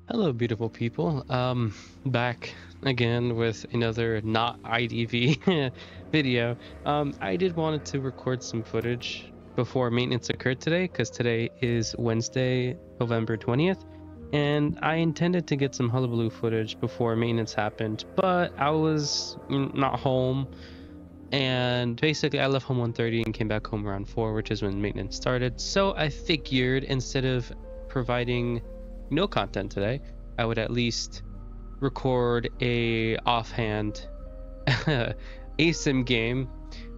Hello, beautiful people. Back again with another not IDV video. I did wanted to record some footage before maintenance occurred today, because today is Wednesday, November 20th, and I intended to get some hullabaloo footage before maintenance happened, but I was not home, and basically I left home 1:30 and came back home around 4, which is when maintenance started. So I figured instead of providing no content today, I would at least record a offhand Asym game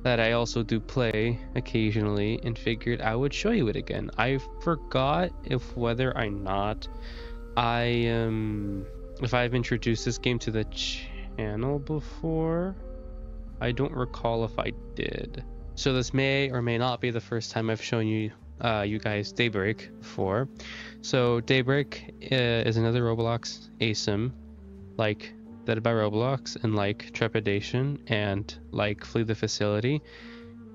that I also do play occasionally, and figured I would show you it again. I forgot whether or not if I've introduced this game to the channel before. I don't recall if I did. So this may or may not be the first time I've shown you guys Daybreak before. So Daybreak is another Roblox Asym, like Dead by Roblox, and like Trepidation, and like Flee the Facility.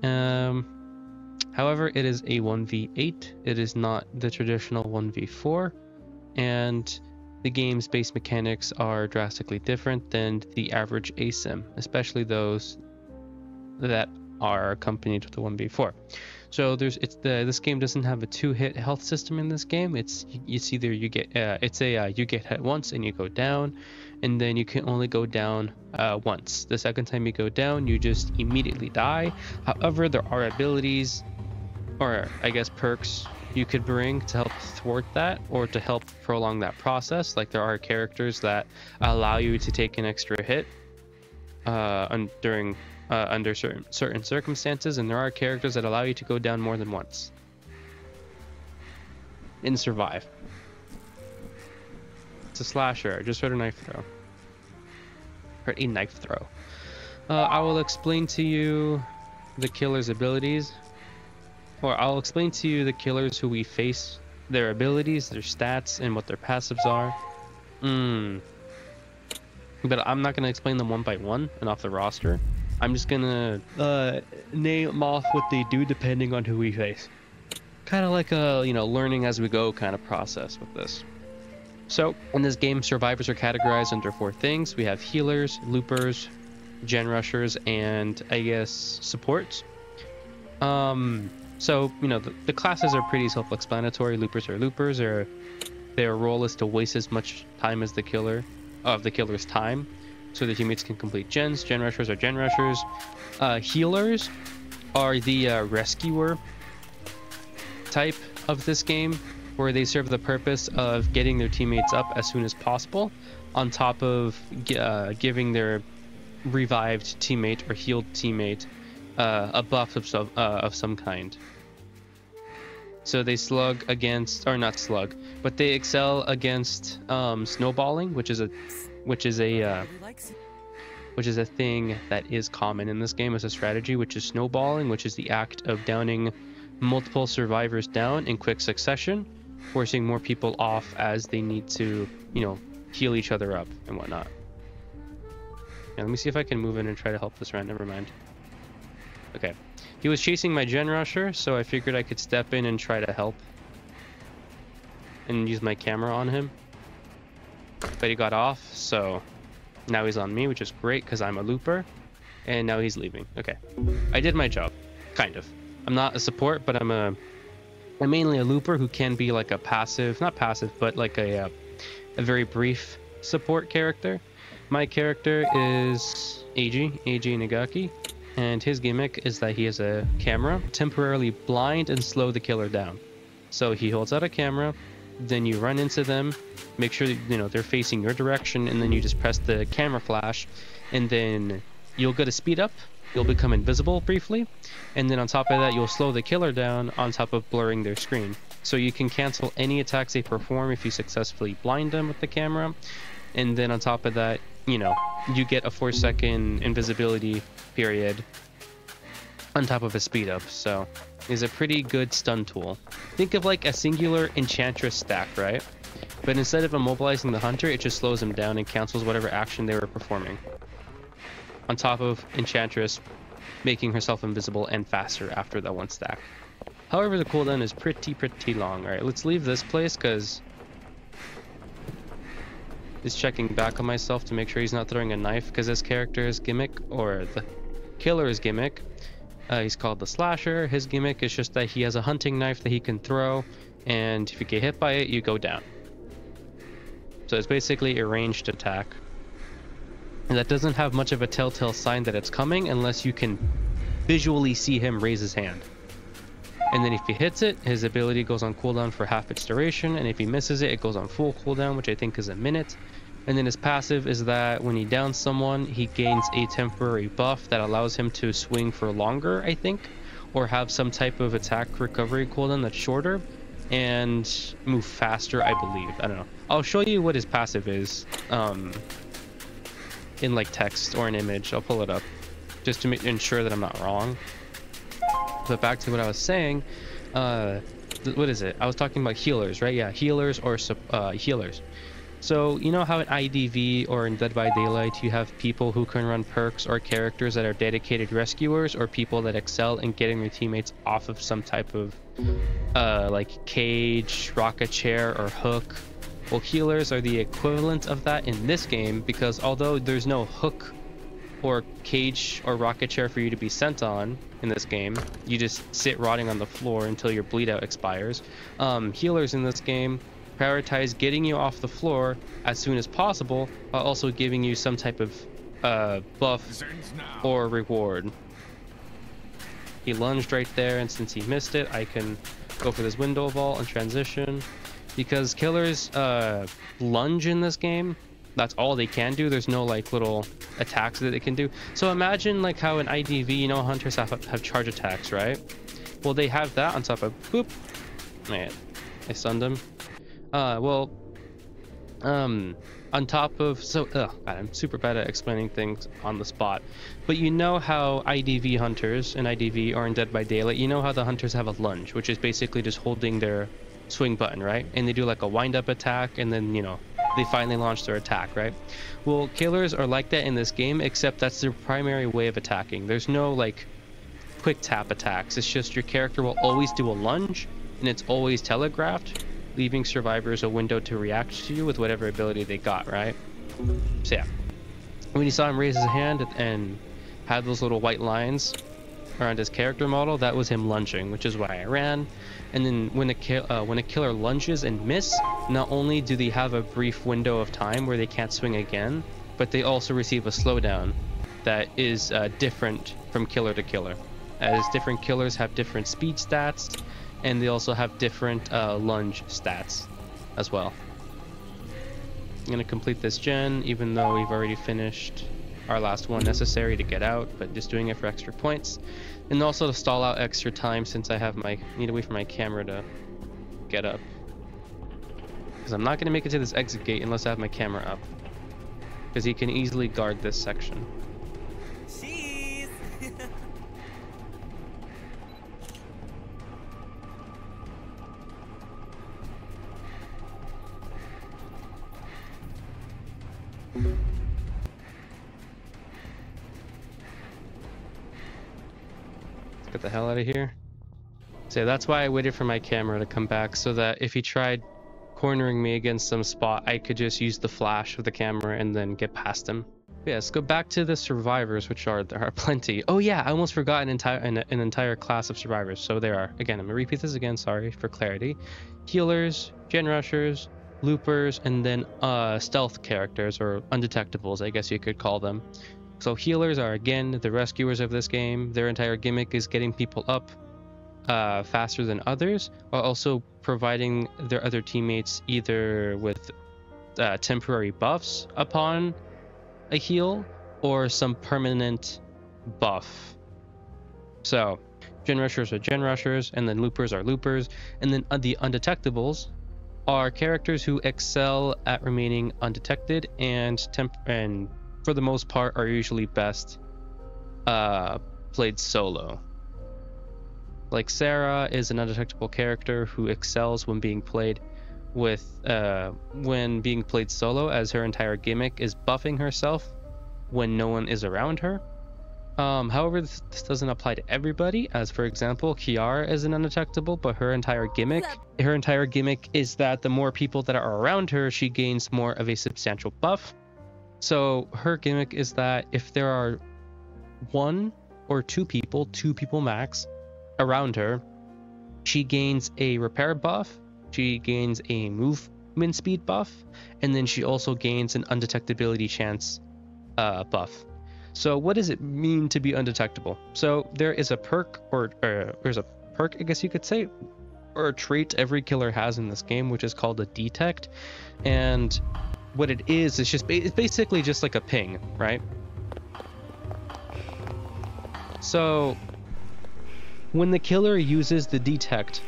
However, it is a 1v8. It is not the traditional 1v4, and the game's base mechanics are drastically different than the average Asym, especially those that are accompanied with the 1v4. So this game doesn't have a 2-hit health system in this game. It's either you get you get hit once and you go down, and then you can only go down once. The second time you go down, you just immediately die. However, there are abilities, or I guess perks, you could bring to help thwart that, or to help prolong that process. Like there are characters that allow you to take an extra hit under certain circumstances, and there are characters that allow you to go down more than once and survive. It's a slasher. I just heard a knife throw. Heard a knife throw. I will explain to you the killer's abilities, or I'll explain to you the killers who we face, their abilities, their stats, and what their passives are. But I'm not going to explain them one by one and off the roster. I'm just gonna name off what they do depending on who we face. Kind of like a learning as we go kind of process with this. So in this game, survivors are categorized under 4 things. We have healers, loopers, gen rushers, and I guess supports. So the classes are pretty self-explanatory. Loopers are loopers, or their role is to waste as much time as the killer's time, so the teammates can complete gens. Gen rushers are gen rushers. Healers are the rescuer type of this game, where they serve the purpose of getting their teammates up as soon as possible, on top of giving their revived teammate or healed teammate a buff of some kind. So they slug against, or not slug, but they excel against snowballing, which is a thing that is common in this game as a strategy, which is snowballing, which is the act of downing multiple survivors down in quick succession, forcing more people off as they need to, heal each other up and whatnot. Yeah, let me see if I can move in and try to help this round. Never mind. Okay. He was chasing my gen rusher, so I figured I could step in and try to help and use my camera on him. But he got off, so now he's on me, which is great because I'm a looper, and now he's leaving. Okay, I did my job, kind of. I'm not a support, but I'm mainly a looper who can be like a passive, not passive, but like a very brief support character. My character is AG Nagaki, and his gimmick is that he has a camera, temporarily blind and slow the killer down. So he holds out a camera, then you run into them, make sure that, they're facing your direction, and then you just press the camera flash, and then you'll get a speed up, you'll become invisible briefly, and then on top of that you'll slow the killer down on top of blurring their screen. So you can cancel any attacks they perform if you successfully blind them with the camera, and then on top of that, you get a 4-second invisibility period on top of a speed up. So it's a pretty good stun tool. Think of like a singular enchantress stack, right? But instead of immobilizing the hunter, it just slows them down and cancels whatever action they were performing, on top of enchantress making herself invisible and faster after that one stack. However, the cooldown is pretty long. All right, let's leave this place because is checking back on myself to make sure he's not throwing a knife, because this character's gimmick, or the killer's gimmick, he's called the slasher. His gimmick is just that he has a hunting knife that he can throw, and if you get hit by it, you go down. So it's basically a ranged attack. And that doesn't have much of a telltale sign that it's coming unless you can visually see him raise his hand. And then if he hits it, his ability goes on cooldown for half its duration, and if he misses it, it goes on full cooldown, which I think is a minute. And then his passive is that when he downs someone, he gains a temporary buff that allows him to swing for longer, I think, or have some type of attack recovery cooldown that's shorter, and move faster, I believe. I don't know. I'll show you what his passive is in like text or an image. I'll pull it up just to ensure that I'm not wrong. But back to what I was saying, what is it? I was talking about healers, right? Yeah, healers or healers. So you know how in IDV or in Dead by Daylight you have people who can run perks or characters that are dedicated rescuers, or people that excel in getting their teammates off of some type of like cage, rocket chair, or hook. Well, healers are the equivalent of that in this game, because although there's no hook or cage or rocket chair for you to be sent on in this game, you just sit rotting on the floor until your bleed out expires. Healers in this game prioritize getting you off the floor as soon as possible, while also giving you some type of buff or reward. He lunged right there, and since he missed it, I can go for this window vault and transition. Because killers lunge in this game, that's all they can do. There's no like little attacks that they can do. So imagine like how in IDV, you know, hunters have charge attacks, right? Well, they have that on top of boop. Man, I stunned him. On top of, so God, I'm super bad at explaining things on the spot, but you know how IDV hunters in IDV or in Dead by Daylight, you know how the hunters have a lunge, which is basically just holding their swing button, right? And they do like a wind-up attack, and then, you know, they finally launch their attack, right? Well, killers are like that in this game, except that's their primary way of attacking. There's no like quick tap attacks. It's just your character will always do a lunge, and it's always telegraphed, leaving survivors a window to react to you with whatever ability they got, right? So yeah, when you saw him raise his hand and had those little white lines around his character model, that was him lunging, which is why I ran. And then when a killer lunges and miss, not only do they have a brief window of time where they can't swing again, but they also receive a slowdown that is different from killer to killer, as different killers have different speed stats, and they also have different lunge stats as well. I'm gonna complete this gen, even though we've already finished our last one necessary to get out, but just doing it for extra points. And also to stall out extra time, since I have need to wait for my camera to get up. Because I'm not gonna make it to this exit gate unless I have my camera up. Because he can easily guard this section. Cheese! Get the hell out of here. So that's why I waited for my camera to come back, so that if he tried cornering me against some spot, I could just use the flash of the camera and then get past him. Yeah, let's go back to the survivors, which there are plenty. Oh yeah, I almost forgot an entire class of survivors. So there are, again, I'm gonna repeat this again, sorry for clarity. Healers, gen rushers, loopers, and then stealth characters, or undetectables, I guess you could call them. So healers are, again, the rescuers of this game. Their entire gimmick is getting people up faster than others, while also providing their other teammates either with temporary buffs upon a heal or some permanent buff. So gen rushers are gen rushers, and then loopers are loopers, and then the undetectables are characters who excel at remaining undetected and for the most part are usually best played solo. Like Sarah is an undetectable character who excels when being played solo, as her entire gimmick is buffing herself when no one is around her. However, this doesn't apply to everybody, as for example, Kiara is an undetectable, but her entire gimmick is that the more people that are around her, she gains more of a substantial buff. So her gimmick is that if there are one or two people max around her, she gains a repair buff, she gains a movement speed buff, and then she also gains an undetectability chance buff. So what does it mean to be undetectable? So there is a perk, or there's a perk, I guess you could say, or a trait every killer has in this game, which is called a detect. And what it is just it's basically just like a ping, right? So when the killer uses the detect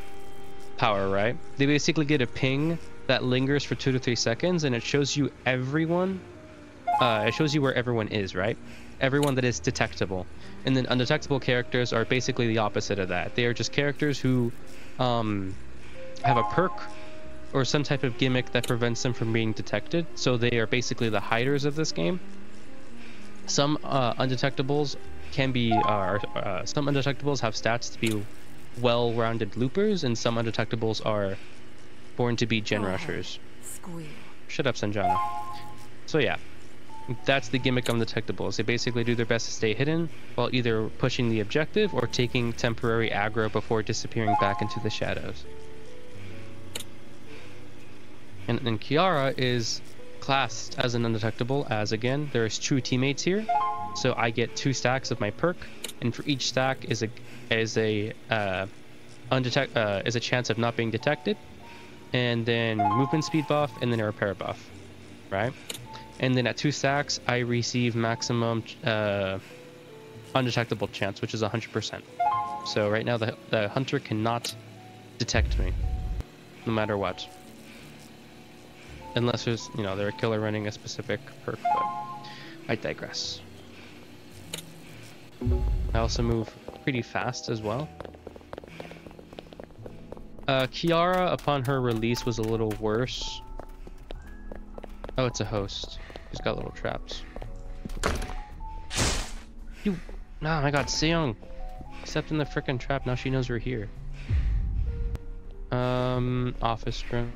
power, right, they basically get a ping that lingers for 2 to 3 seconds, and it shows you everyone. It shows you where everyone is, right? Everyone that is detectable. And then undetectable characters are basically the opposite of that. They are just characters who have a perk or some type of gimmick that prevents them from being detected. So they are basically the hiders of this game. Some undetectables can be some undetectables have stats to be well-rounded loopers, and some undetectables are born to be gen rushers. Shut up, Sanjana. So yeah, that's the gimmick of undetectables. They basically do their best to stay hidden while either pushing the objective or taking temporary aggro before disappearing back into the shadows. And then Kiara is classed as an undetectable, as again, there's true teammates here. So I get 2 stacks of my perk, and for each stack is a chance of not being detected, and then movement speed buff, and then a repair buff, right? And then at 2 stacks, I receive maximum undetectable chance, which is 100%. So right now, the hunter cannot detect me, no matter what. Unless there's, they're a killer running a specific perk, but I digress. I also move pretty fast as well. Kiara, upon her release, was a little worse. Oh, it's a host. He's got little traps. Oh my god, Seong! Stepped in the frickin' trap, now she knows we're here. Office room.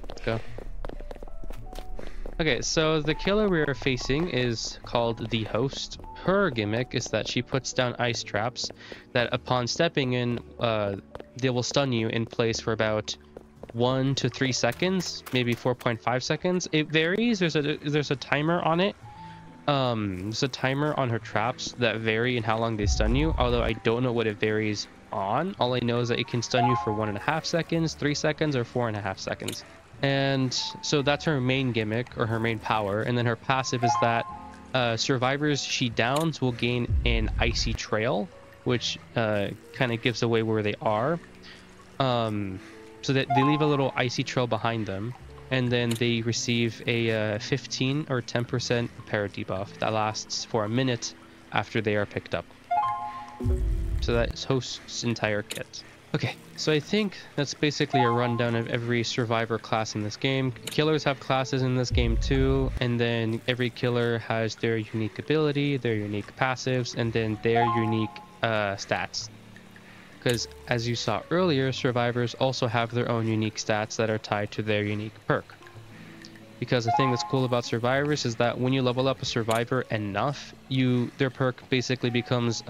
Let's go. Okay, so the killer we are facing is called the Host. Her gimmick is that she puts down ice traps that upon stepping in, they will stun you in place for about 1 to 3 seconds, maybe 4.5 seconds. It varies. There's a timer on it. There's a timer on her traps that vary in how long they stun you, although I don't know what it varies on. All I know is that it can stun you for 1.5 seconds, 3 seconds, or 4.5 seconds. And so that's her main gimmick, or her main power. And then her passive is that survivors she downs will gain an icy trail, which kind of gives away where they are. So that they leave a little icy trail behind them, and then they receive a 15 or 10% repair debuff that lasts for a minute after they are picked up. So that's Host's entire kit. Okay, so I think that's basically a rundown of every survivor class in this game. Killers have classes in this game too, and then every killer has their unique ability, their unique passives, and then their unique stats. Because as you saw earlier, survivors also have their own unique stats that are tied to their unique perk. Because the thing that's cool about survivors is that when you level up a survivor enough, their perk basically becomes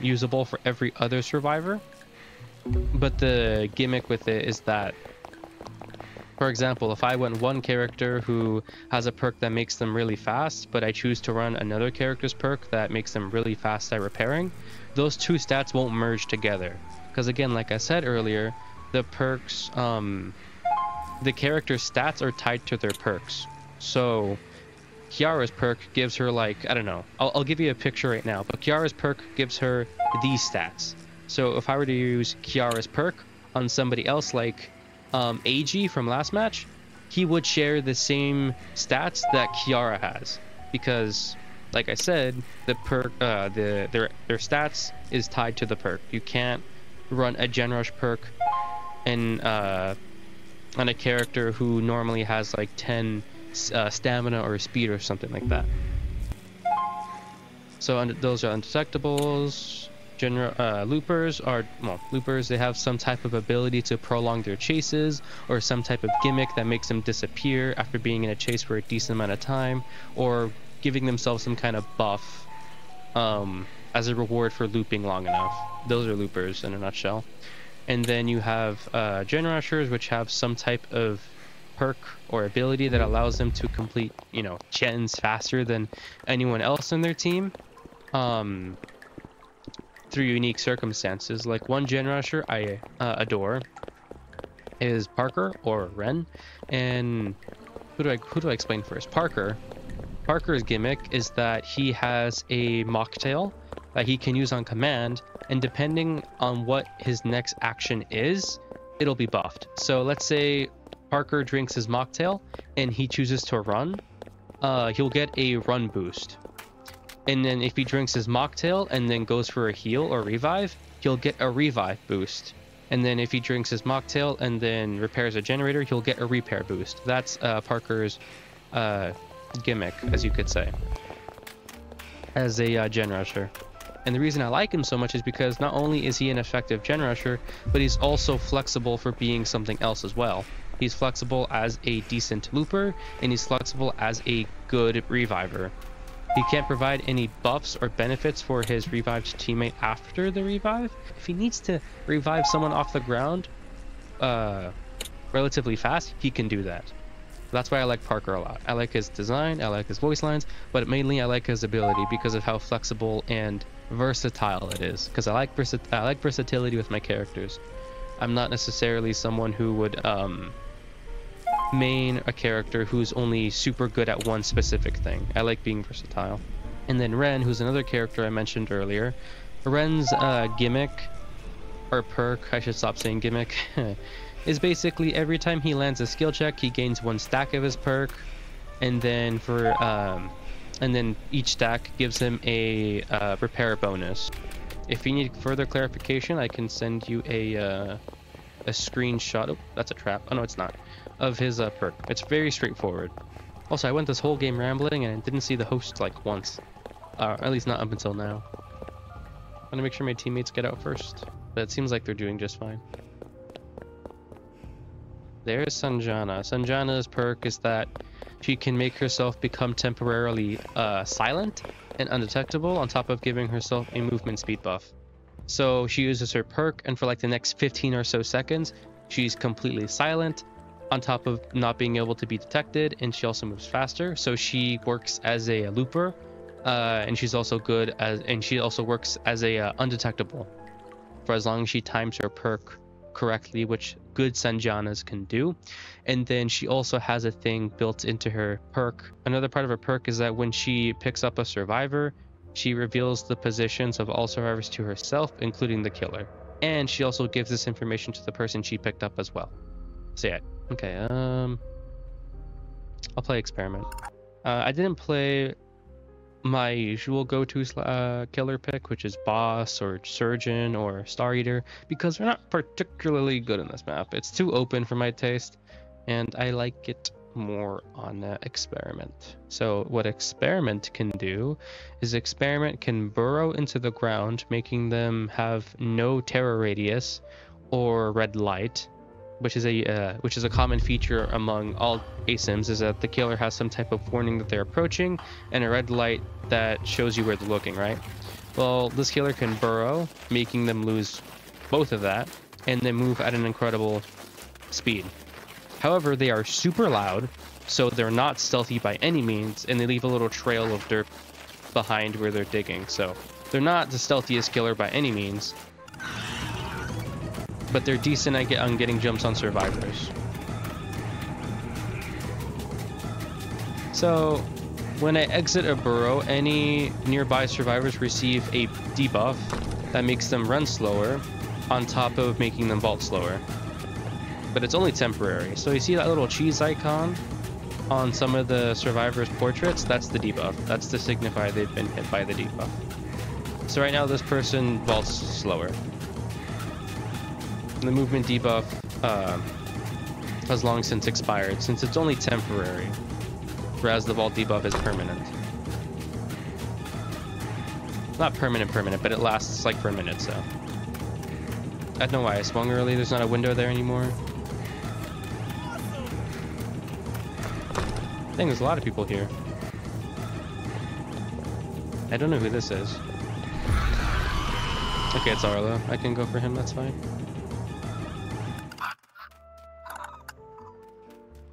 usable for every other survivor. But the gimmick with it is that, for example, if I went one character who has a perk that makes them really fast, but I choose to run another character's perk that makes them really fast at repairing, those 2 stats won't merge together. Because again, like I said earlier, the perks, the character's stats are tied to their perks. So Kiara's perk gives her, like, I don't know, I'll give you a picture right now, but Kiara's perk gives her these stats. So if I were to use Kiara's perk on somebody else, like AG from last match, he would share the same stats that Kiara has, because, like I said, the perk, their stats is tied to the perk. You can't run a Gen Rush perk and on a character who normally has like 10 stamina or speed or something like that. So those are undetectables. Loopers are, well, loopers, they have some type of ability to prolong their chases, or some type of gimmick that makes them disappear after being in a chase for a decent amount of time, or giving themselves some kind of buff as a reward for looping long enough. Those are loopers in a nutshell. And then you have gen rushers, which have some type of perk or ability that allows them to complete, you know, gens faster than anyone else in their team. Through unique circumstances. Like one gen rusher I adore is Parker or Ren, and who do I explain first? Parker's gimmick is that he has a mocktail that he can use on command, and depending on what his next action is, it'll be buffed. So let's say Parker drinks his mocktail and he chooses to run, he'll get a run boost. And then if he drinks his mocktail and then goes for a heal or revive, he'll get a revive boost. And then if he drinks his mocktail and then repairs a generator, he'll get a repair boost. That's Parker's gimmick, as you could say, as a gen rusher. And the reason I like him so much is because not only is he an effective gen rusher, but he's also flexible for being something else as well. He's flexible as a decent looper, and he's flexible as a good reviver. He can't provide any buffs or benefits for his revived teammate after the revive. If he needs to revive someone off the ground relatively fast, he can do that. That's why I like Parker a lot. I like his design, I like his voice lines, but mainly I like his ability because of how flexible and versatile it is. Because I like versatility with my characters. I'm not necessarily someone who would main a character who's only super good at one specific thing. I like being versatile. And then Ren, who's another character I mentioned earlier. Ren's gimmick, or perk, I should stop saying gimmick, is basically every time he lands a skill check, he gains 1 stack of his perk, and then each stack gives him a repair bonus. If you need further clarification, I can send you a screenshot. Oh, that's a trap. Oh no, it's not. Of his perk. It's very straightforward. Also, I went this whole game rambling and I didn't see the host like once. At least not up until now. I'm gonna make sure my teammates get out first. But it seems like they're doing just fine. There's Sanjana. Sanjana's perk is that she can make herself become temporarily silent and undetectable, on top of giving herself a movement speed buff. So she uses her perk, and for like the next 15 or so seconds, she's completely silent, on top of not being able to be detected, and she also moves faster. So she works as a looper, and she's also good as, and she also works as a undetectable for as long as she times her perk correctly, which good Sanjanas can do. And then she also has a thing built into her perk. Another part of her perk is that when she picks up a survivor, she reveals the positions of all survivors to herself, including the killer. And she also gives this information to the person she picked up as well. So yeah, okay, I'll play Experiment. I didn't play my usual go-to killer pick, which is Boss or Surgeon or Star Eater, because they're not particularly good in this map. It's too open for my taste, and I like it more on Experiment. So what Experiment can do is Experiment can burrow into the ground, making them have no terror radius or red light, which is a common feature among all Asyms, is that the killer has some type of warning that they're approaching and a red light that shows you where they're looking, right? Well, this killer can burrow, making them lose both of that, and then move at an incredible speed. However, they are super loud, so they're not stealthy by any means, and they leave a little trail of dirt behind where they're digging. So they're not the stealthiest killer by any means, but they're decent on getting jumps on survivors. So when I exit a burrow, any nearby survivors receive a debuff that makes them run slower, on top of making them vault slower. But it's only temporary. So you see that little cheese icon on some of the survivors' portraits? That's the debuff. That's to signify they've been hit by the debuff. So right now this person vaults slower. The movement debuff has long since expired, since it's only temporary, whereas the vault debuff is permanent. Not permanent, but it lasts like for a minute, so. I don't know why I swung early. There's not a window there anymore. I think there's a lot of people here. I don't know who this is. Okay, it's Arlo. I can go for him, that's fine.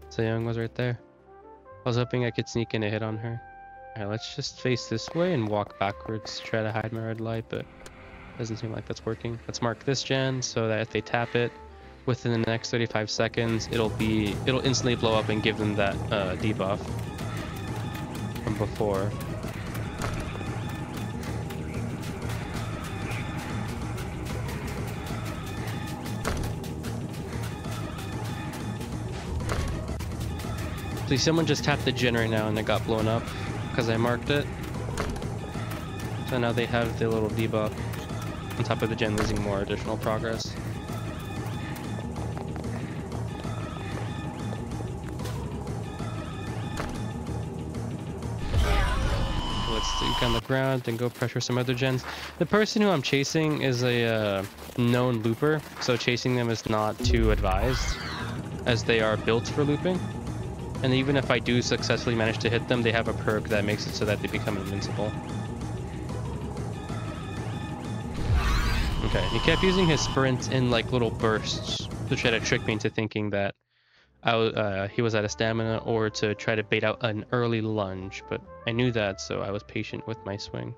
So Young was right there. I was hoping I could sneak in a hit on her. Alright, let's just face this way and walk backwards to try to hide my red light, but doesn't seem like that's working. Let's mark this gen so that if they tap it within the next 35 seconds, it'll instantly blow up and give them that debuff from before. See, someone just tapped the gen right now and it got blown up because I marked it. So now they have the little debuff on top of the gen, losing more additional progress. Let's stick on the ground and go pressure some other gens. The person who I'm chasing is a known looper, so chasing them is not too advised, as they are built for looping. And even if I do successfully manage to hit them, they have a perk that makes it so that they become invincible. Okay, he kept using his sprint in like little bursts to try to trick me into thinking that he was out of stamina, or to try to bait out an early lunge, but I knew that, so I was patient with my swing.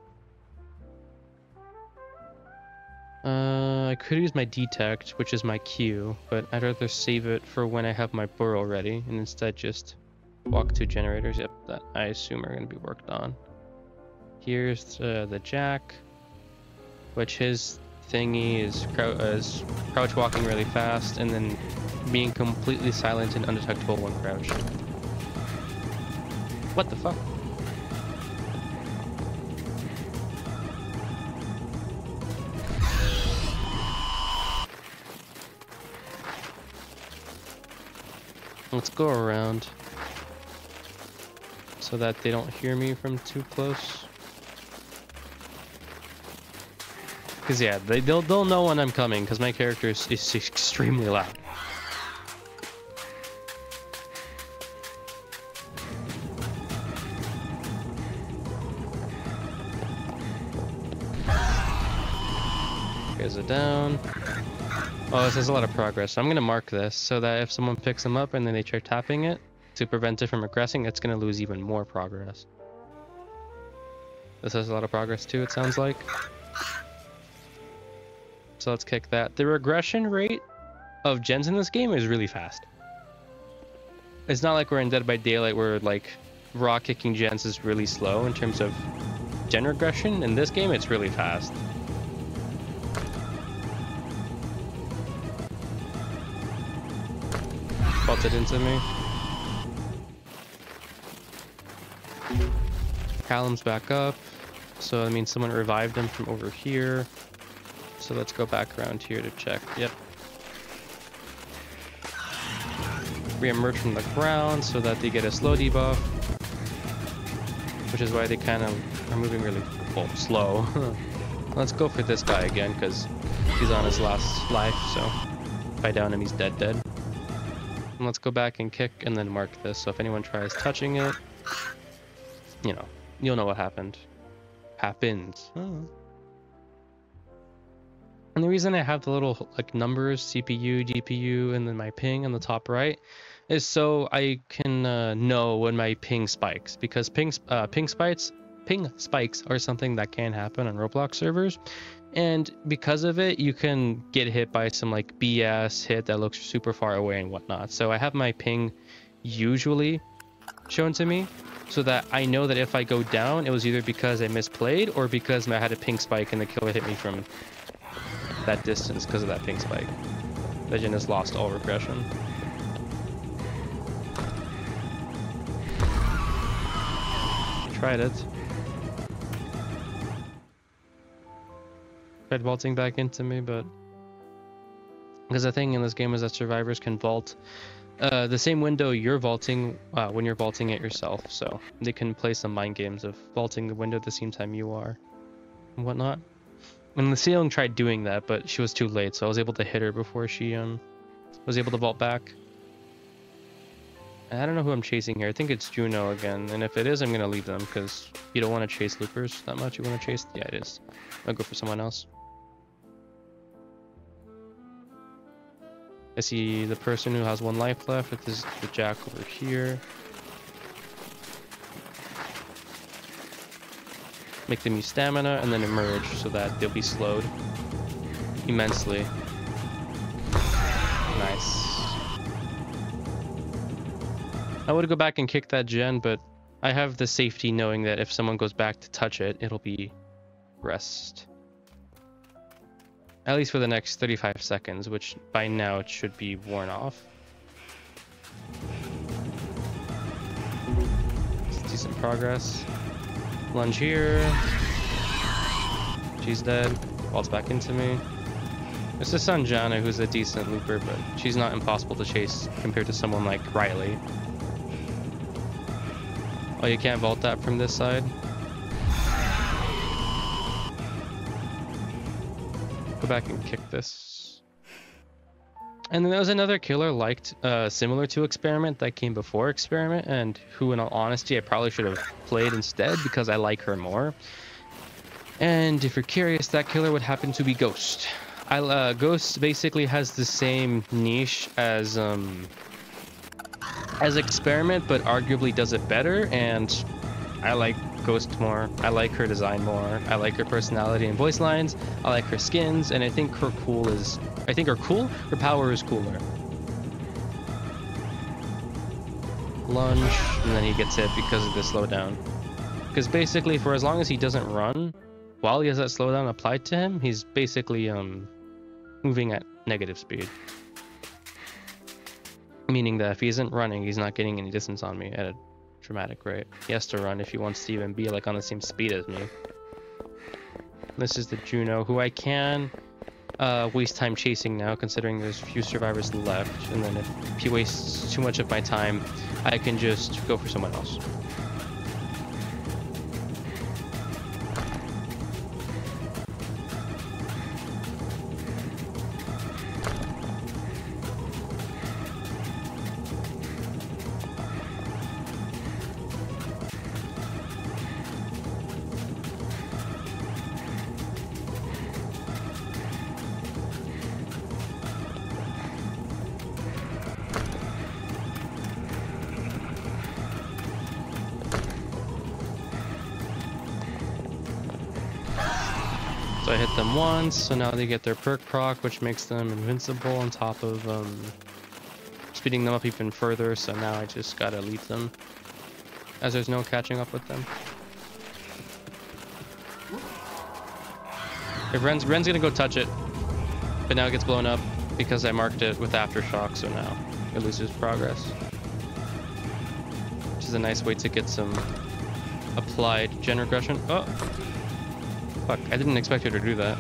I could use my detect, which is my Q, but I'd rather save it for when I have my burrow ready, and instead just walk 2 generators, yep, that I assume are going to be worked on. Here's the jack, which his thingy is crouch walking really fast, and then being completely silent and undetectable when crouched. What the fuck? Let's go around so that they don't hear me from too close. Cause yeah, they'll know when I'm coming, because my character is extremely loud. Guys are down. Oh, this has a lot of progress. So I'm gonna mark this so that if someone picks them up and then they try tapping it to prevent it from regressing, it's gonna lose even more progress. This has a lot of progress too, it sounds like. So let's kick that. The regression rate of gens in this game is really fast. It's not like we're in Dead by Daylight where like raw kicking gens is really slow in terms of gen regression. In this game, it's really fast. Vaulted into me. Callum's back up, so that means someone revived him from over here. So let's go back around here to check. Yep. Re-emerge from the ground so that they get a slow debuff, which is why they kind of are moving really slow. Let's go for this guy again because he's on his last life, so if I down him, he's dead. And let's go back and kick and then mark this, so if anyone tries touching it, you know, you'll know what happens. Oh. And the reason I have the little like numbers, CPU, GPU, and then my ping on the top right is so I can know when my ping spikes, because ping spikes are something that can happen on Roblox servers. And because of it, you can get hit by some like BS hit that looks super far away and whatnot. So I have my ping usually shown to me so that I know that if I go down, it was either because I misplayed or because I had a ping spike and the killer hit me from that distance because of that ping spike. Legend has lost all regression. Tried it. Tried vaulting back into me, but because the thing in this game is that survivors can vault the same window you're vaulting when you're vaulting it yourself, so they can play some mind games of vaulting the window at the same time you are. and whatnot. And the ceiling tried doing that, but she was too late, so I was able to hit her before she was able to vault back. I don't know who I'm chasing here. I think it's Juno again, and if it is, I'm gonna leave them because you don't want to chase loopers that much. You want to chase, yeah, it is. I'll go for someone else. I see the person who has 1 life left. It is the Jack over here. Make them use stamina and then emerge so that they'll be slowed immensely. Nice. I would go back and kick that gen, but I have the safety knowing that if someone goes back to touch it, it'll be rest. At least for the next 35 seconds, which by now it should be worn off. Let's see some progress. Lunge here. She's dead. Falls back into me. It's the Sanjana who's a decent looper, but she's not impossible to chase compared to someone like Riley. Oh, you can't vault that from this side? Go back and kick this. And then there was another killer similar to Experiment that came before Experiment, and who in all honesty I probably should have played instead because I like her more. And if you're curious, that killer would happen to be Ghost. Ghost basically has the same niche as Experiment, but arguably does it better, and I like Ghost more. I like her design more. I like her personality and voice lines. I like her skins, and I think her her power is cooler. Lunge, and then he gets hit because of the slowdown. Because basically, for as long as he doesn't run, while he has that slowdown applied to him, he's basically moving at negative speed. Meaning that if he isn't running, he's not getting any distance on me at a dramatic rate. He has to run if he wants to even be like on the same speed as me. This is the Juno, who I can waste time chasing now, considering there's few survivors left. And then if he wastes too much of my time, I can just go for someone else. So I hit them once, so now they get their perk proc, which makes them invincible on top of speeding them up even further, so now I just gotta leave them, as there's no catching up with them. If Ren's gonna go touch it, but now it gets blown up because I marked it with Aftershock, so now it loses progress. Which is a nice way to get some applied gen regression. Oh! Fuck, I didn't expect her to do that.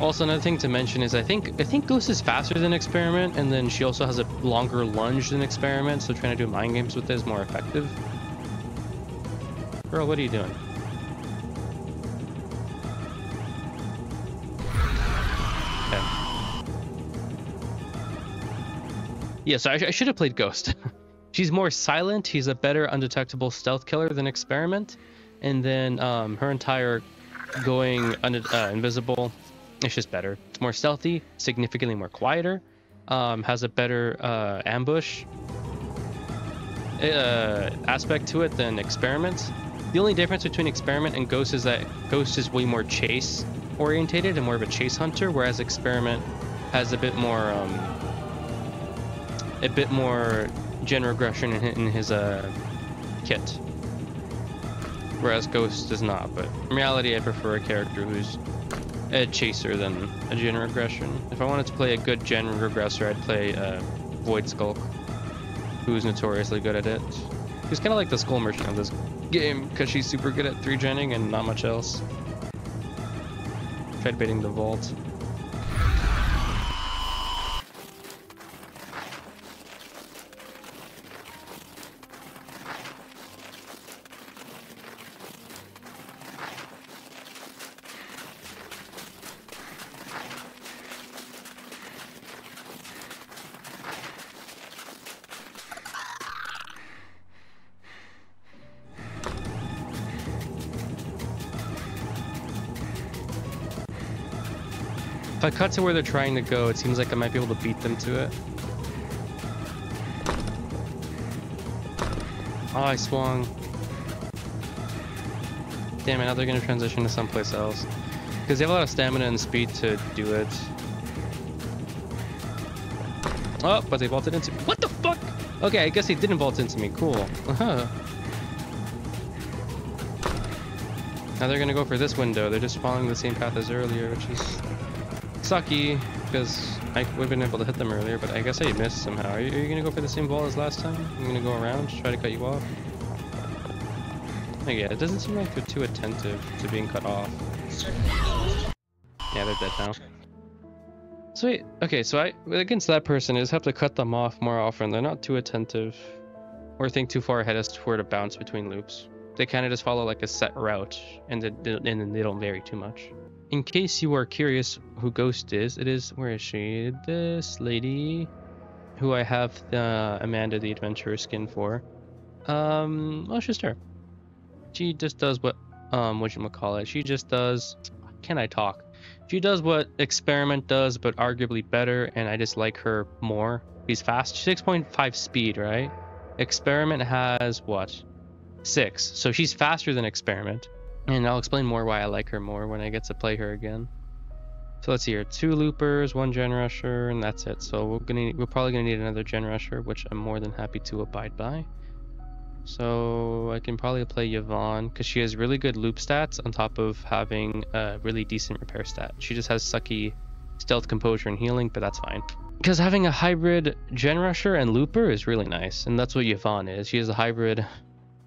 Also, another thing to mention is I think Ghost is faster than Experiment, and then she also has a longer lunge than Experiment, so trying to do mind games with this is more effective. Girl, what are you doing? Okay. Yeah, so I should have played Ghost. She's more silent, he's a better undetectable stealth killer than Experiment. And then her entire going invisible, it's just better. It's more stealthy, significantly more quieter, has a better ambush aspect to it than Experiment. The only difference between Experiment and Ghost is that Ghost is way more chase orientated and more of a chase hunter, whereas Experiment has a bit more gen regression in his kit. Whereas Ghost does not, but in reality I prefer a character who's a chaser than a gen regression. If I wanted to play a good gen regressor, I'd play Void Skulk, who's notoriously good at it. He's kind of like the Skull Merchant of this game, because she's super good at 3-genning and not much else. Tried baiting the vault. I cut to where they're trying to go, it seems like I might be able to beat them to it. Oh, I swung. Damn it, now they're gonna transition to someplace else. Because they have a lot of stamina and speed to do it. Oh, but they vaulted into me. What the fuck? Okay, I guess they didn't vault into me. Cool. Uh-huh. Now they're gonna go for this window. They're just following the same path as earlier, which is sucky, because I would have been able to hit them earlier, but I guess I missed somehow. Are you gonna go for the same wall as last time? I'm gonna go around, try to cut you off. Oh, yeah, it doesn't seem like they're too attentive to being cut off. Yeah, they're dead now. Sweet. Okay, so against that person, I just have to cut them off more often. They're not too attentive or think too far ahead as to where to bounce between loops. They kind of just follow like a set route, and then they don't vary too much. In case you are curious who Ghost is, it is, where is she? This lady who I have Amanda the Adventurer skin for. Well, it's just her. She just does whatchamacallit. She just does, can I talk? She does what Experiment does, but arguably better, and I just like her more. She's fast, 6.5 speed, right? Experiment has what? 6. So she's faster than Experiment. And I'll explain more why I like her more when I get to play her again. So let's see here, 2 loopers, 1 gen rusher, and that's it. So we're probably gonna need another gen rusher, which I'm more than happy to abide by. So I can probably play Yvonne because she has really good loop stats on top of having a really decent repair stat. She just has sucky stealth, composure, and healing, but that's fine. Because having a hybrid gen rusher and looper is really nice, and that's what Yvonne is. She is a hybrid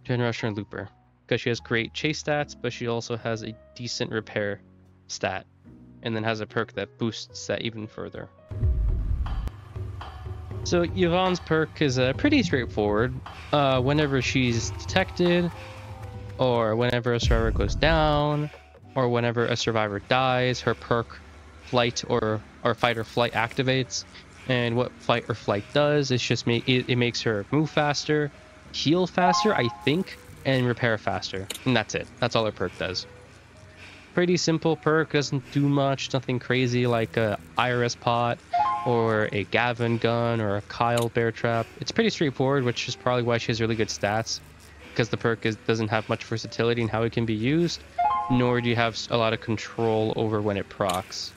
gen rusher and looper because she has great chase stats, but she also has a decent repair stat, and then has a perk that boosts that even further. So Yvonne's perk is pretty straightforward. Whenever she's detected, or whenever a survivor goes down, or whenever a survivor dies, her perk flight or fight or flight activates. And what fight or flight does is just it makes her move faster, heal faster, I think, and repair faster. And that's it. That's all her perk does. Pretty simple perk, doesn't do much, nothing crazy like a IRS pot or a Gavin gun or a Kyle bear trap. It's pretty straightforward, which is probably why she has really good stats, because the perk doesn't have much versatility in how it can be used, nor do you have a lot of control over when it procs.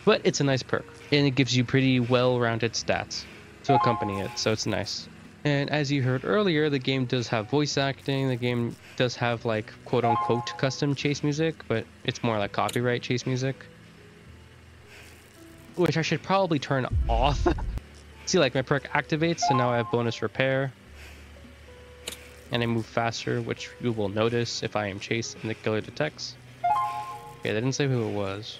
But it's a nice perk, and it gives you pretty well-rounded stats to accompany it, so it's nice. And as you heard earlier, the game does have voice acting. The game does have like quote-unquote custom chase music, but it's more like copyright chase music, which I should probably turn off. See, like my perk activates, so now I have bonus repair, and I move faster, which you will notice if I am chased and the killer detects. Okay, they didn't say who it was.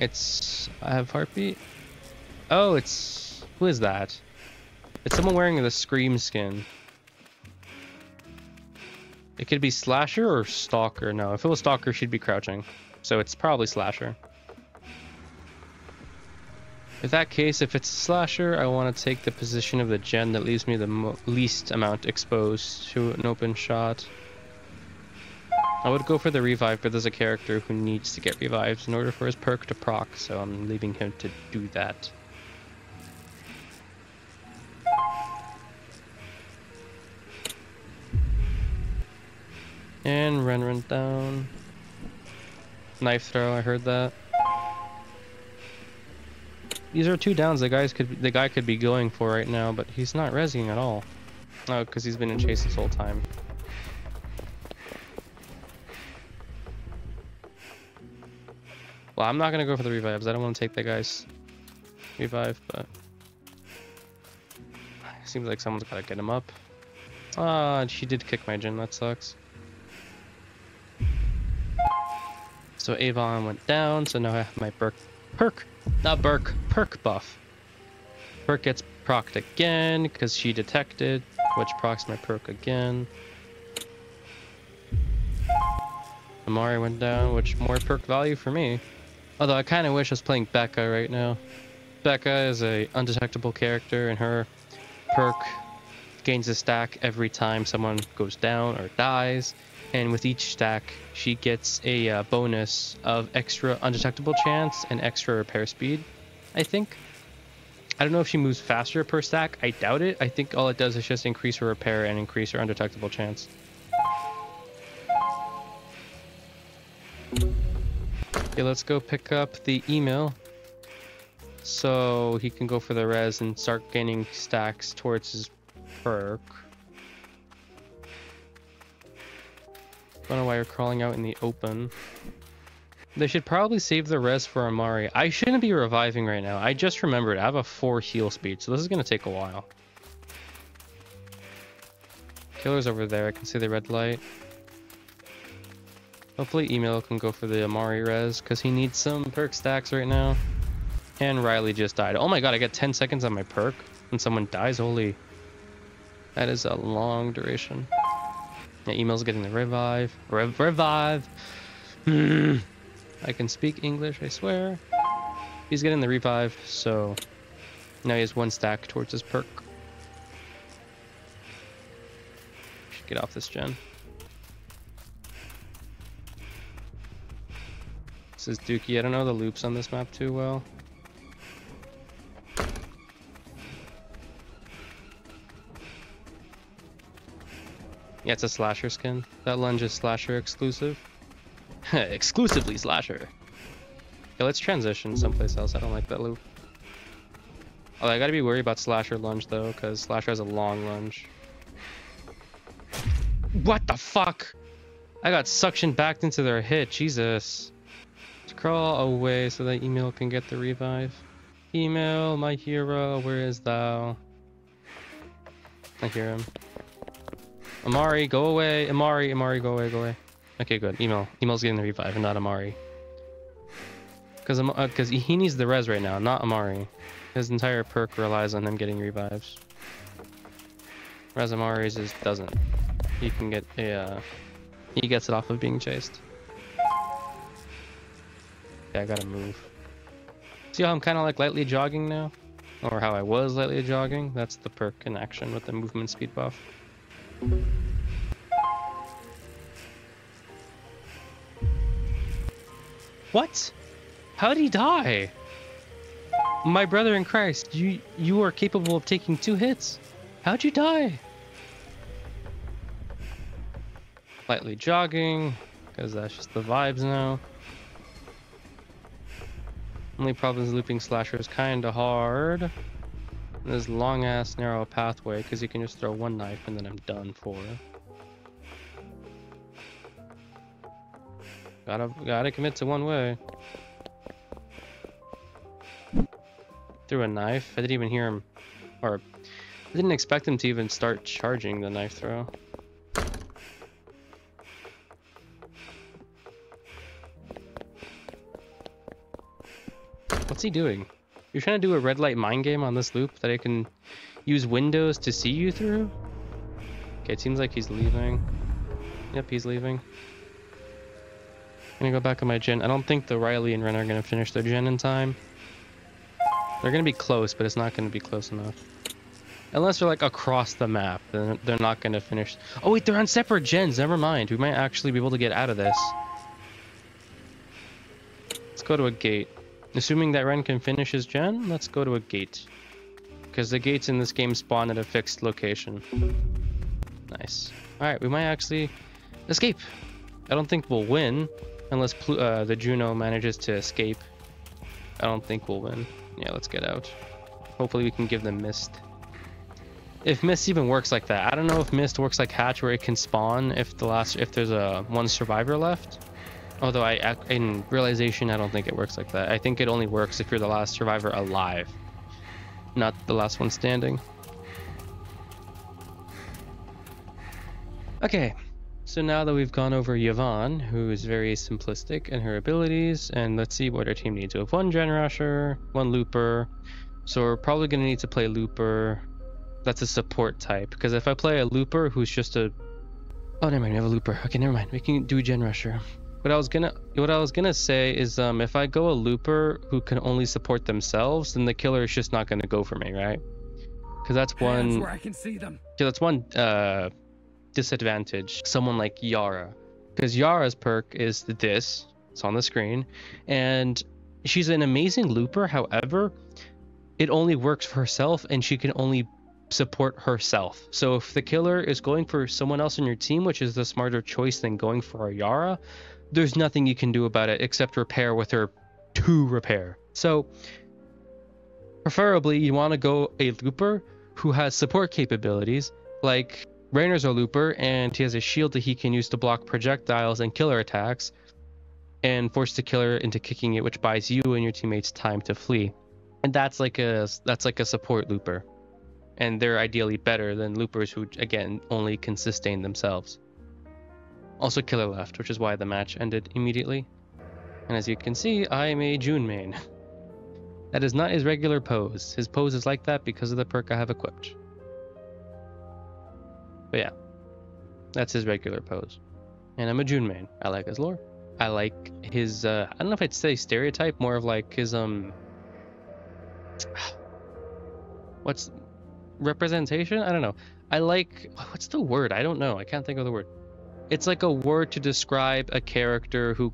I have heartbeat. Oh, who is that? It's someone wearing the Scream skin. It could be Slasher or Stalker. No, if it was Stalker, she'd be crouching. So it's probably Slasher. In that case, if it's Slasher, I want to take the position of the gen that leaves me the least amount exposed to an open shot. I would go for the revive, but there's a character who needs to get revived in order for his perk to proc, so I'm leaving him to do that. And run down. Knife throw, I heard that. These are 2 downs the guy could be going for right now, but he's not rezzing at all. Oh, because he's been in chase this whole time. Well, I'm not gonna go for the revives. I don't want to take that guy's revive, but seems like someone's gotta get him up. Ah, she did kick my gen. That sucks. So Avon went down, so now I have my perk buff. Perk gets procced again because she detected, which procs my perk again. Amari went down, which more perk value for me. Although I kind of wish I was playing Becca right now. Becca is a undetectable character, and her perk gains a stack every time someone goes down or dies. and with each stack, she gets a bonus of extra undetectable chance and extra repair speed, I think. I don't know if she moves faster per stack. I doubt it. I think all it does is just increase her repair and increase her undetectable chance. Okay, let's go pick up the email so he can go for the res and start gaining stacks towards his perk. I don't know why you're crawling out in the open. They should probably save the res for Amari. I shouldn't be reviving right now. I just remembered I have a 4 heal speed, so this is going to take a while. Killer's over there. I can see the red light. Hopefully Email can go for the Amari res, because he needs some perk stacks right now. And Riley just died. Oh my god, I got 10 seconds on my perk when someone dies. Holy. That is a long duration. Yeah, Email's getting the revive. Revive! I can speak English, I swear. He's getting the revive, so now he has 1 stack towards his perk. Should get off this gen. This is Dookie. I don't know the loops on this map too well. Yeah, it's a slasher skin. That lunge is slasher exclusive. Exclusively slasher. Okay, let's transition someplace else. I don't like that loop. Oh, I gotta be worried about slasher lunge though, because slasher has a long lunge. What the fuck? I got suctioned back into their hit. Jesus. Let's crawl away so that Email can get the revive. Email, my hero, where is thou? I hear him. Amari, go away. Amari, go away, go away. Okay, good. Email's getting the revive and not Amari. Because he needs the res right now, not Amari. His entire perk relies on him getting revives. Whereas Amari's doesn't. He can get a... he gets it off of being chased. Yeah, I gotta move. See how I'm kind of like lightly jogging now? Or how I was lightly jogging? That's the perk in action with the movement speed buff. What? How did he die? My brother in Christ, you are capable of taking 2 hits. How'd you die? Lightly jogging, because that's just the vibes now. Only problem is looping slasher is kinda hard. This long ass narrow pathway, because you can just throw 1 knife and then I'm done for. Gotta commit to 1 way. Threw a knife. I didn't even hear him, or I didn't expect him to even start charging the knife throw. What's he doing? You're trying to do a red light mind game on this loop that I can use windows to see you through? Okay, it seems like he's leaving. Yep, he's leaving. I'm gonna go back on my gen. I don't think the Riley and Ren are gonna finish their gen in time. They're gonna be close, but it's not gonna be close enough. Unless they're like across the map, then they're not gonna finish. Oh wait, they're on separate gens. Never mind. We might actually be able to get out of this. Let's go to a gate. Assuming that Ren can finish his gen, let's go to a gate. Because the gates in this game spawn at a fixed location. Nice. Alright, we might actually escape. I don't think we'll win. Unless the Juno manages to escape. I don't think we'll win. Yeah, let's get out. Hopefully we can give them Mist. If Mist even works like that. I don't know if Mist works like Hatch where it can spawn if there's a 1 survivor left. Although in realization, I don't think it works like that. I think it only works if you're the last survivor alive, not the last one standing. Okay, so now that we've gone over Yvonne, who is very simplistic in her abilities, and let's see what our team needs. We have 1 Gen Rusher, 1 Looper, so we're probably going to need to play Looper. That's a support type, because if I play a Looper who's just a... Oh, never mind, we have a Looper. Okay, never mind, we can do Gen Rusher. What I was gonna say is if I go a Looper who can only support themselves, then the killer is just not gonna go for me, right? Because that's one. Where I can see them. Yeah, that's one disadvantage. Someone like Yara, because Yara's perk is this. It's on the screen, and she's an amazing looper. However, it only works for herself, and she can only support herself. So if the killer is going for someone else in your team, which is the smarter choice than going for a Yara, there's nothing you can do about it except repair with her to repair. So preferably you want to go a looper who has support capabilities, like Rainer's a looper and he has a shield that he can use to block projectiles and killer attacks and force the killer into kicking it, which buys you and your teammates time to flee. And that's like a support looper. And they're ideally better than loopers who, again, only can sustain themselves. Also, killer left, which is why the match ended immediately. And as you can see, I am a June main. That is not his regular pose. His pose is like that because of the perk I have equipped. But yeah, that's his regular pose. And I'm a June main. I like his lore. I like his, I don't know if I'd say stereotype, more of like his, what's representation? I don't know. I like, what's the word? I don't know. I can't think of the word. It's like a word to describe a character who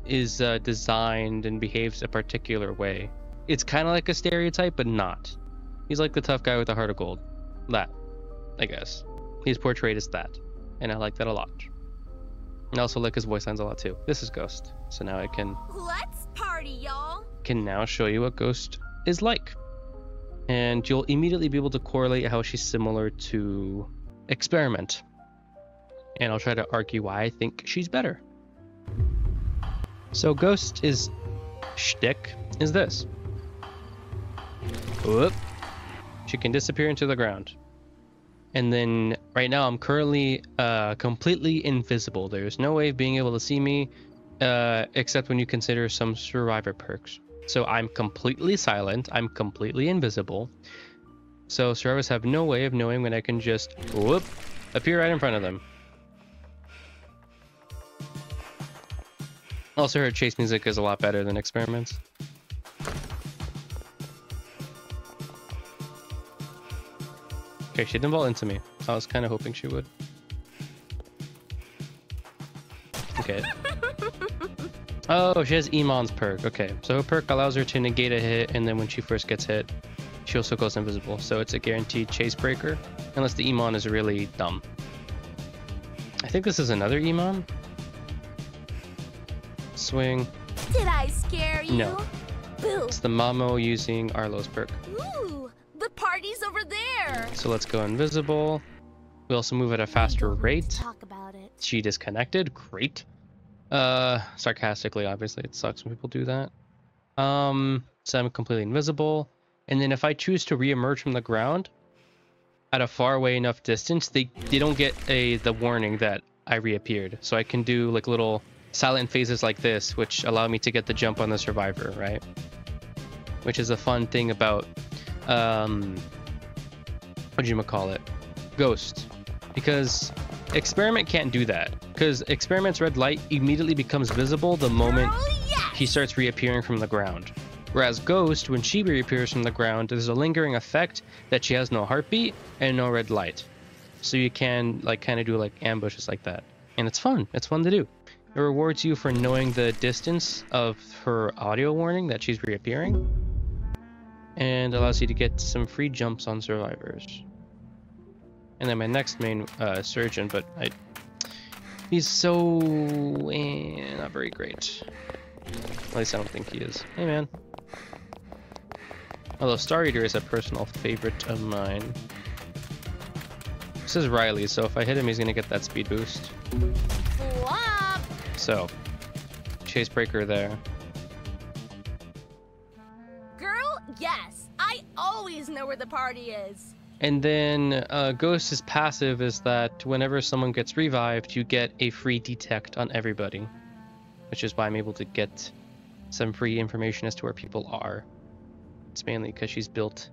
is designed and behaves a particular way. It's kind of like a stereotype, but not. He's like the tough guy with a heart of gold. That, I guess. He's portrayed as that, and I like that a lot. And I also like his voice lines a lot too. This is Ghost, so now I can Let's party, y'all. Can now show you what Ghost is like. And you'll immediately be able to correlate how she's similar to Experiment. And I'll try to argue why I think she's better. So Ghost is shtick is this. Whoop. She can disappear into the ground. And then right now I'm currently completely invisible. There's no way of being able to see me except when you consider some survivor perks. So I'm completely silent, I'm completely invisible. So survivors have no way of knowing when I can just whoop, appear right in front of them. Also, her chase music is a lot better than Experiment's. Okay, she didn't vault into me. I was kind of hoping she would. Okay. Oh, she has Iman's perk. Okay, so her perk allows her to negate a hit, and then when she first gets hit, she also goes invisible. So it's a guaranteed chase breaker, unless the Iman is really dumb. I think this is another Iman. Swing. Did I scare you? No. Boo. It's the Mamo using Arlo's perk. Ooh, the party's over there. So let's go invisible. We also move at a faster rate. Talk about it. She disconnected. Great. Sarcastically, obviously, it sucks when people do that. So I'm completely invisible. And then if I choose to re-emerge from the ground at a far away enough distance, they don't get the warning that I reappeared. So I can do like little silent phases like this, which allow me to get the jump on the survivor, right? Which is a fun thing about, whatchamacallit? Ghost. Because Experiment can't do that. Because Experiment's red light immediately becomes visible the moment he starts reappearing from the ground. Whereas Ghost, when she reappears from the ground, there's a lingering effect that she has no heartbeat and no red light. So you can like kind of do like ambushes like that. And it's fun. It's fun to do. It rewards you for knowing the distance of her audio warning that she's reappearing. And allows you to get some free jumps on survivors. And then my next main surgeon, but he's so not very great. At least I don't think he is. Hey man. Although Star Eater is a personal favorite of mine. This is Riley, so if I hit him, he's gonna get that speed boost. Flop. So, chase breaker there. Girl, yes. I always know where the party is. And then Ghost's passive is that whenever someone gets revived, you get a free detect on everybody. Which is why I'm able to get some free information as to where people are. It's mainly because she's built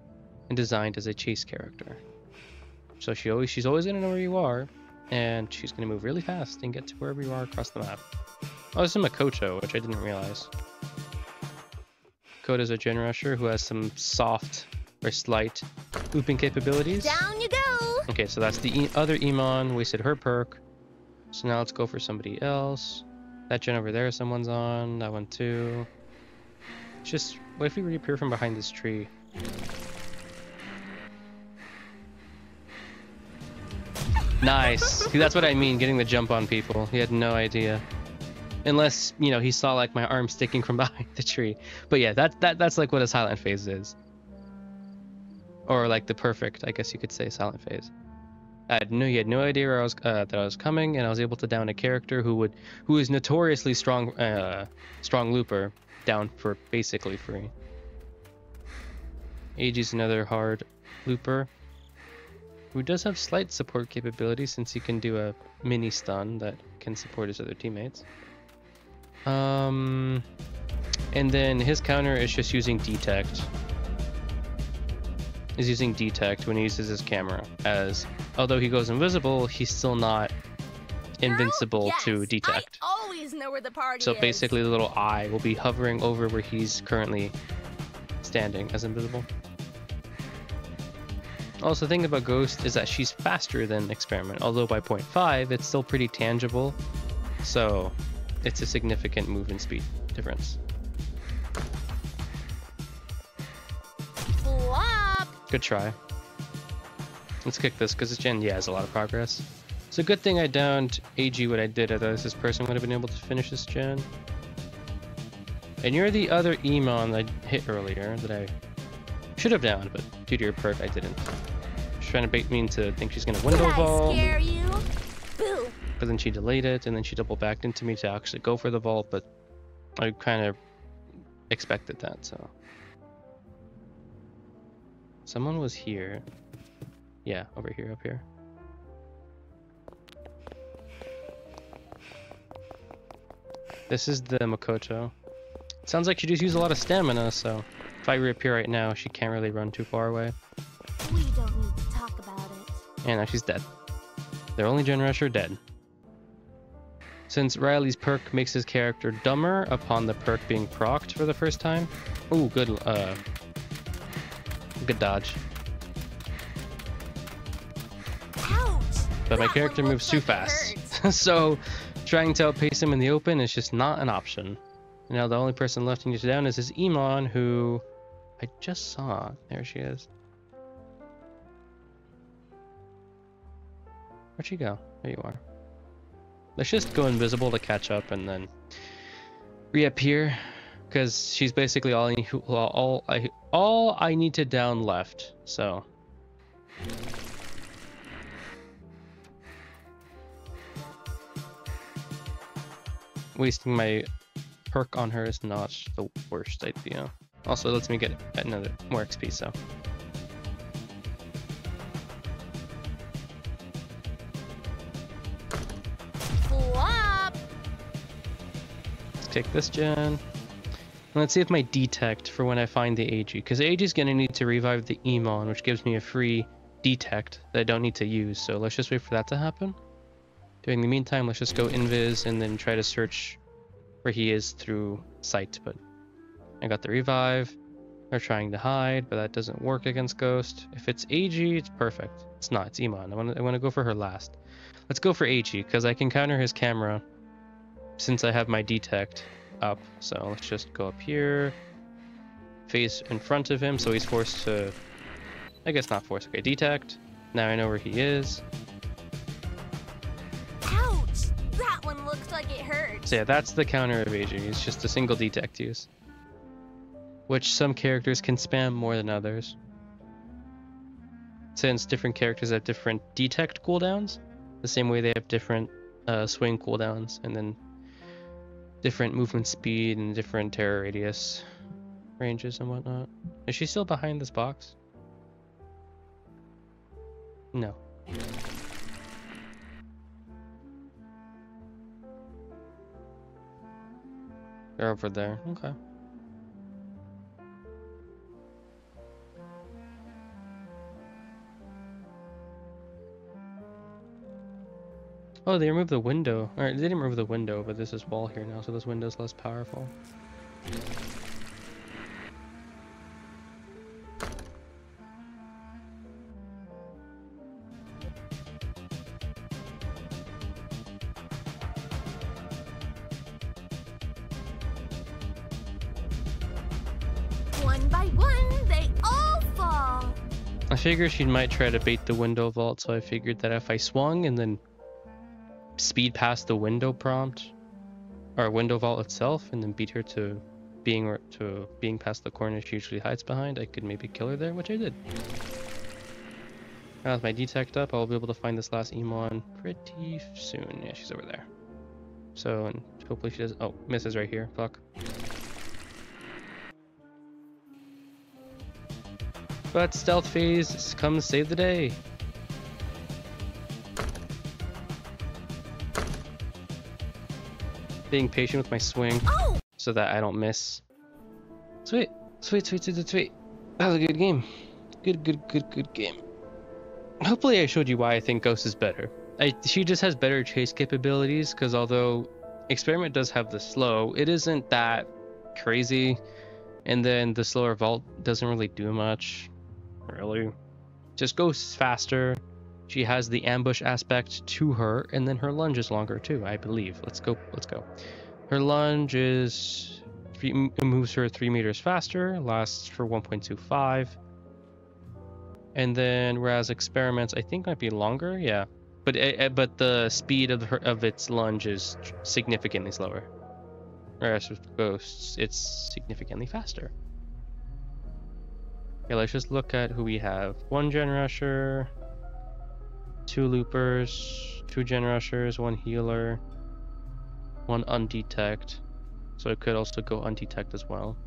and designed as a chase character. So she's always gonna know where you are, and she's gonna move really fast and get to wherever you are across the map. Oh, this is Makoto, which I didn't realize. Makoto's a gen rusher who has some soft or slight looping capabilities. Down you go. Okay, so that's the other Iman, wasted her perk. So now let's go for somebody else. That gen over there, someone's on. That one too. It's just, what if we reappear from behind this tree? Nice. See, that's what I mean, getting the jump on people. He had no idea. Unless, you know, he saw like my arm sticking from behind the tree. But yeah, that's like what a silent phase is. Or like the perfect, I guess you could say, silent phase. He had no idea where I was that I was coming, and I was able to down a character who is notoriously strong looper, down for basically free. AG's another hard looper who does have slight support capability since he can do a mini stun that can support his other teammates. And then his counter is just using detect. Is using detect when he uses his camera, as although he goes invisible, he's still not invincible to detect. I always know where the party So is. basically the little eye will be hovering over where he's currently standing as invisible. Also, the thing about Ghost is that she's faster than Experiment, although by 0.5 it's still pretty tangible, so it's a significant movement speed difference. Good try. Let's kick this because this gen, yeah, has a lot of progress. It's a good thing I downed AG what I did, otherwise this person would have been able to finish this gen. And you're the other Emon I hit earlier that I should have downed, but due to your perk I didn't. She's trying to bait me into think she's gonna window vault. Scare you? Boo. But then she delayed it, and then she double backed into me to actually go for the vault, but I kind of expected that, so. Someone was here. Yeah, over here, up here. This is the Makoto. It sounds like she just used a lot of stamina, so if I reappear right now, she can't really run too far away. We don't need to talk about it. And now she's dead. Their only gen rusher dead. Since Riley's perk makes his character dumber upon the perk being procced for the first time. Ooh, good dodge. Ouch! But my That character one moves looks too like it fast. hurts. So trying to outpace him in the open is just not an option. Now the only person left to get down is his Emon, who I just saw. There she is. Where'd she go? There you are. Let's just go invisible to catch up and then reappear, because she's basically all I need to down left. So wasting my perk on her is not the worst idea. Also, it lets me get another more XP. So. Take this gen. And let's see if my detect for when I find the AG, because AG is going to need to revive the Emon, which gives me a free detect that I don't need to use. So let's just wait for that to happen. During the meantime, let's just go invis and then try to search where he is through sight. But I got the revive. They're trying to hide, but that doesn't work against Ghost. If it's AG, it's perfect. It's not. It's Emon. I want to go for her last. Let's go for AG because I can counter his camera since I have my detect up. So let's just go up here, face in front of him, so he's forced to, I guess not forced, okay, detect. Now I know where he is. Ouch! That one looks like it hurts. So yeah, that's the counter of AG. It's just a single detect use, which some characters can spam more than others, since different characters have different detect cooldowns, the same way they have different swing cooldowns, and then different movement speed and different terror radius ranges and whatnot. Is she still behind this box? No. They're over there. Okay. Oh, they removed the window. Or they didn't remove the window, but there's this wall here now, so this window's less powerful. One by one, they all fall. I figured she might try to bait the window vault, so I figured that if I swung and then speed past the window prompt, or window vault itself, and then beat her to being past the corner she usually hides behind, I could maybe kill her there, which I did. Now with my detect up, I'll be able to find this last Emon pretty soon. Yeah, she's over there. So, and hopefully she does. Oh, misses right here. Fuck. But stealth phase comes save the day. Being patient with my swing so that I don't miss. Sweet. Sweet, sweet, sweet, sweet. That was a good game. Good game. Hopefully I showed you why I think Ghost is better. She just has better chase capabilities, because although Experiment does have the slow, it isn't that crazy. And then the slower vault doesn't really do much. Really. Just Ghost is faster. She has the ambush aspect to her, and then her lunge is longer too, I believe. Let's go. Her lunge is moves her 3 meters faster, lasts for 1.25. And then whereas Experiments I think might be longer, yeah. But the speed of its lunge is significantly slower. Whereas with Ghosts, it's significantly faster. Okay, let's just look at who we have. 1 Gen Rusher, 2 Loopers, 2 Gen Rushers, 1 Healer, 1 Undetect. So it could also go Undetect as well.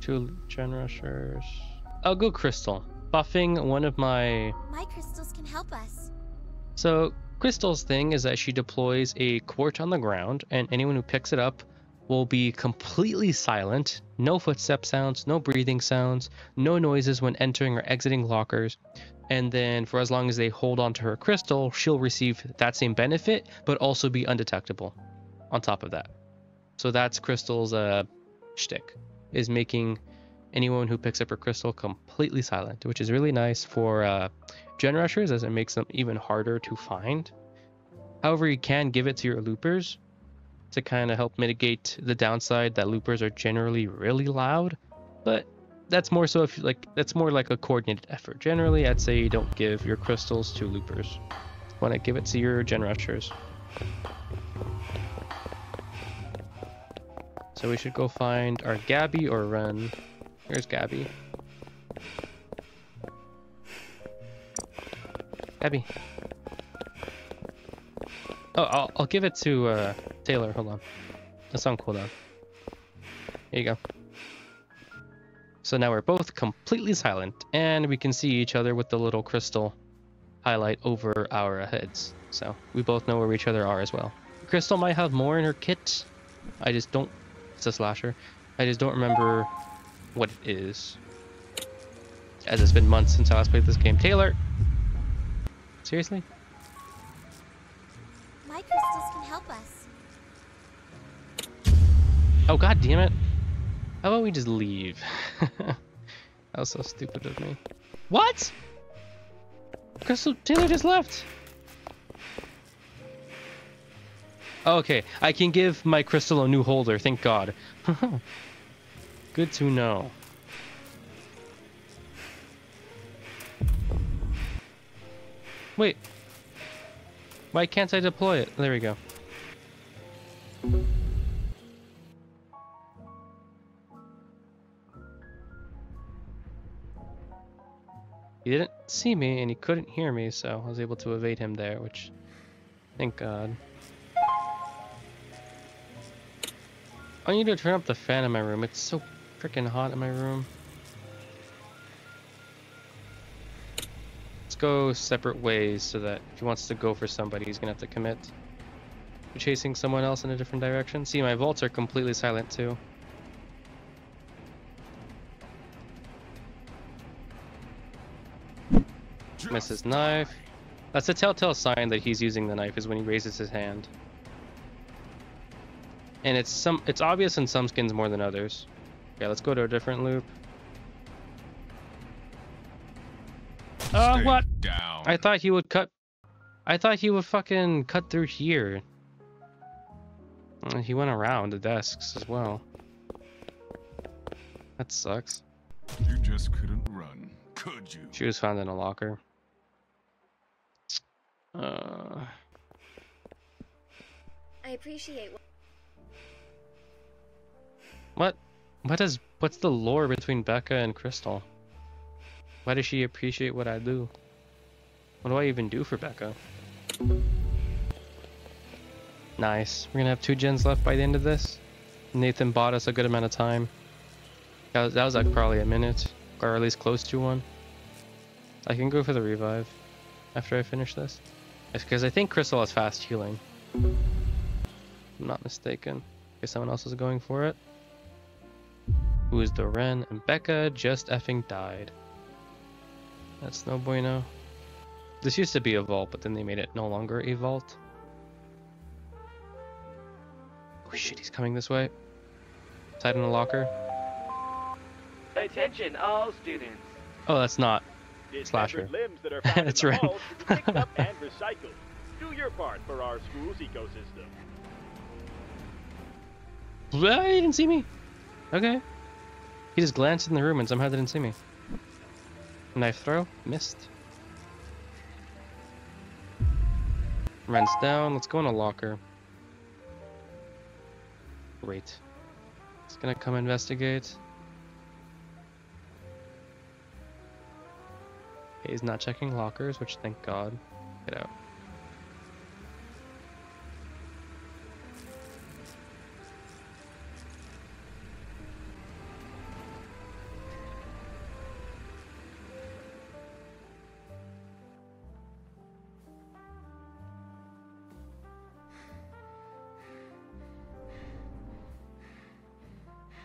2 Gen Rushers. I'll go Crystal. Buffing one of my crystals can help us. So Crystal's thing is that she deploys a quart on the ground, and anyone who picks it up will be completely silent. No footstep sounds, no breathing sounds, no noises when entering or exiting lockers. And then for as long as they hold on to her crystal, she'll receive that same benefit, but also be undetectable on top of that. So that's Crystal's shtick, is making anyone who picks up her crystal completely silent, which is really nice for Gen Rushers, as it makes them even harder to find. However, you can give it to your loopers to kind of help mitigate the downside that loopers are generally really loud, but that's more so if that's more like a coordinated effort. Generally, I'd say you don't give your crystals to loopers. Want to give it to your Gen Rushers. So we should go find our Gabby or run. Here's Gabby. Gabby. Oh, I'll give it to Taylor. Hold on. That's on cooldown. Here you go. So now we're both completely silent, and we can see each other with the little crystal highlight over our heads. So we both know where each other are as well. Crystal might have more in her kit. I just don't. It's a slasher. I just don't remember what it is, as it's been months since I last played this game. Taylor! Seriously? My crystals can help us. Oh, god damn it. How about we just leave? That was so stupid of me. What? Crystal, Taylor just left. Okay, I can give my crystal a new holder, thank god. Good to know. Wait. Why can't I deploy it? There we go. He didn't see me and he couldn't hear me, so I was able to evade him there, which, thank god. I need to turn up the fan in my room. It's so freaking hot in my room. Let's go separate ways so that if he wants to go for somebody, he's gonna have to commit to chasing someone else in a different direction. See, my vaults are completely silent too. Miss his knife. That's a telltale sign that he's using the knife, is when he raises his hand. And it's obvious in some skins more than others. Okay, let's go to a different loop. Oh, what? Down. I thought he would cut. I thought he would fucking cut through here. He went around the desks as well. That sucks. You just couldn't run, could you? She was found in a locker. Uh, I appreciate what? What's the lore between Becca and Crystal? Why does she appreciate what I do? What do I even do for Becca? Nice. We're gonna have 2 gens left by the end of this. Nathan bought us a good amount of time. That was like probably a minute, or at least close to one. I can go for the revive after I finish this. Because I think Crystal has fast healing. I'm not mistaken. Okay, someone else is going for it. Who is the Ren? And Becca just effing died. That's no bueno. This used to be a vault, but then they made it no longer a vault. Oh shit, he's coming this way. Hide in a locker. Attention all students. Oh, that's not Slasher. Dismembered limbs that are found That's in the right. halls should be picked up and recycled. Do your part for our school's ecosystem. What? He didn't see me. Okay. He just glanced in the room and somehow didn't see me. Knife throw. Missed. Ren's down. Let's go in a locker. Wait. He's gonna come investigate. Okay, he's not checking lockers, which thank God. Get out.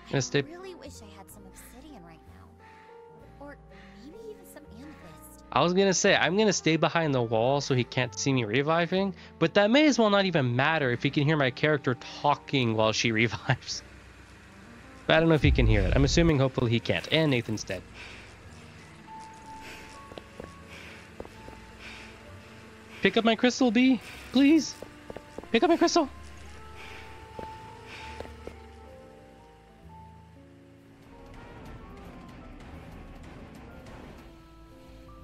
Gonna stay. I really wish I had some obsidian right now. Or maybe even some amethyst. I was gonna say, I'm gonna stay behind the wall so he can't see me reviving, but that may as well not even matter if he can hear my character talking while she revives. But I don't know if he can hear it. I'm assuming hopefully he can't. And Nathan's dead. Pick up my crystal, B, please. Pick up my crystal.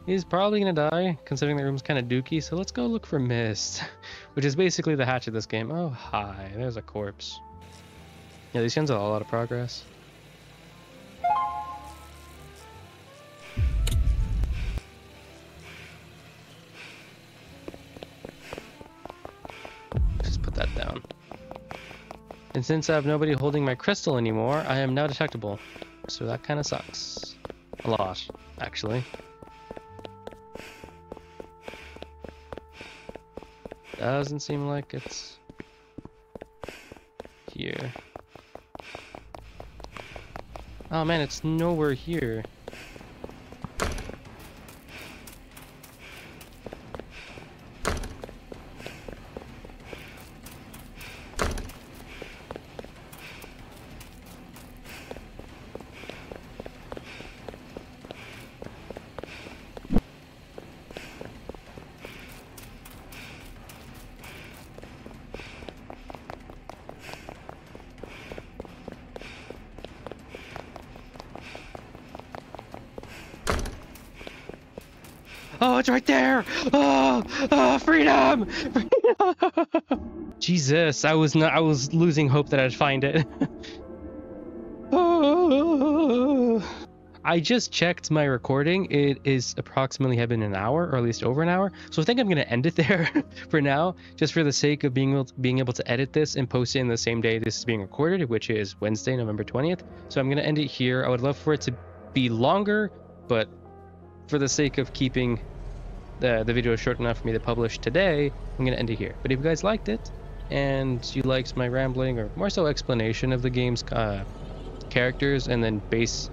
He's probably gonna die, considering the room's kind of dookie, so let's go look for Mist, which is basically the hatch of this game. Oh, hi, there's a corpse. Yeah, these gens have a lot of progress. Just put that down. And since I have nobody holding my crystal anymore, I am now detectable. So that kind of sucks. A lot, actually. Doesn't seem like it's here. Oh man, it's nowhere here. Oh, it's right there! Oh, freedom! Freedom! Jesus, I was losing hope that I'd find it. Oh. I just checked my recording. It is approximately have been an hour, or at least over an hour. So I think I'm gonna end it there for now, just for the sake of being able to edit this and post it in the same day this is being recorded, which is Wednesday, November 20th. So I'm gonna end it here. I would love for it to be longer, but for the sake of keeping the video short enough for me to publish today, I'm gonna end it here. But if you guys liked it and you liked my rambling, or more so explanation of the game's characters and then base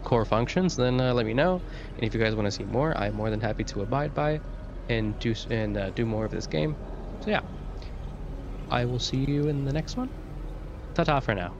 core functions, then let me know. And if you guys want to see more, I'm more than happy to abide by and do more of this game. So yeah, I will see you in the next one. Ta-ta for now.